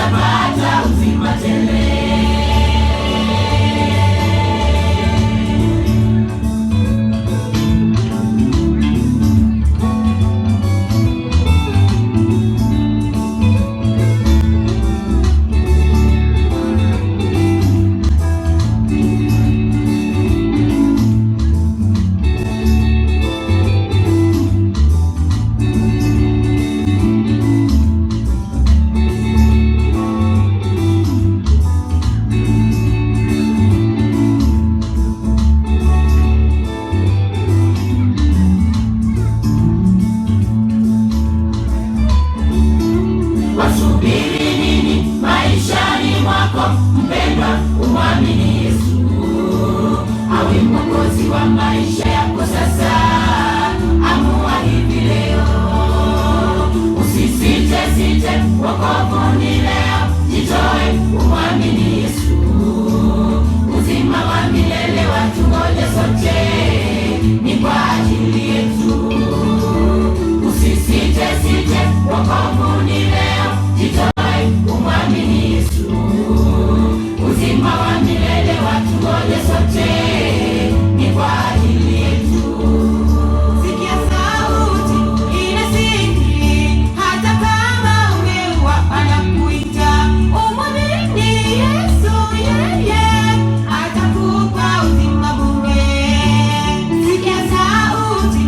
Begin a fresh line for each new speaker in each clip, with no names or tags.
tutapata uzima tele. Wasubiri nini maishani mwako mpendwa? Umwamini Yesu awe mwokozi wa maisha yako sasa. Amua hivi leo, usisite site, wokovu ni leo. Jitoe umwamini Yesu, uzima wa milele watungoje sote, ni kwa ajili yetu. Usisite site, wokovu ni leo. Jitoe umwamini Yesu, uzima wa milele watungoje sote, ni kwa ajili yetu.
Sikia sauti inasiki, hata kama umeua anakuita. Umwamini Yesu, yeye atakupa uzima bure. Sikia sauti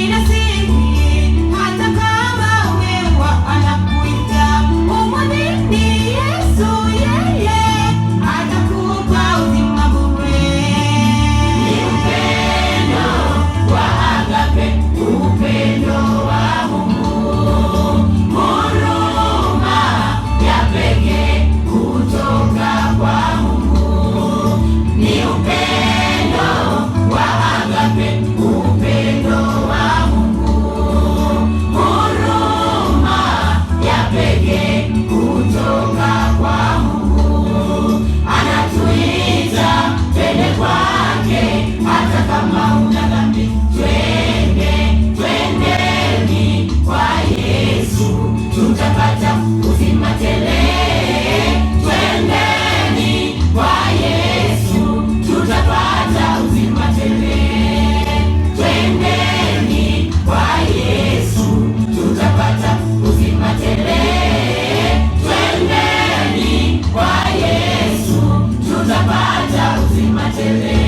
inasiki, hata kama umeua anakuita. Umwamini Yesu, yeye atakupa uzima bure.
Ni upendo wa agape, upendo wa Mungu, huruma ya pekee kutoka kwa Mungu. Ni upendo wa agape, upendo wa Mungu, huruma ya pekee kutoka kwa Mungu. Anatuita twende kwake, hata kama una dhambi. Twendeni kwa Yesu, tutapata uzima tele. Twendeni kwa Yesu, tutapata uzima tele. Twendeni kwa Yesu, tutapata uzima tele. Twendeni kwa Yesu, tutapata uzima tele.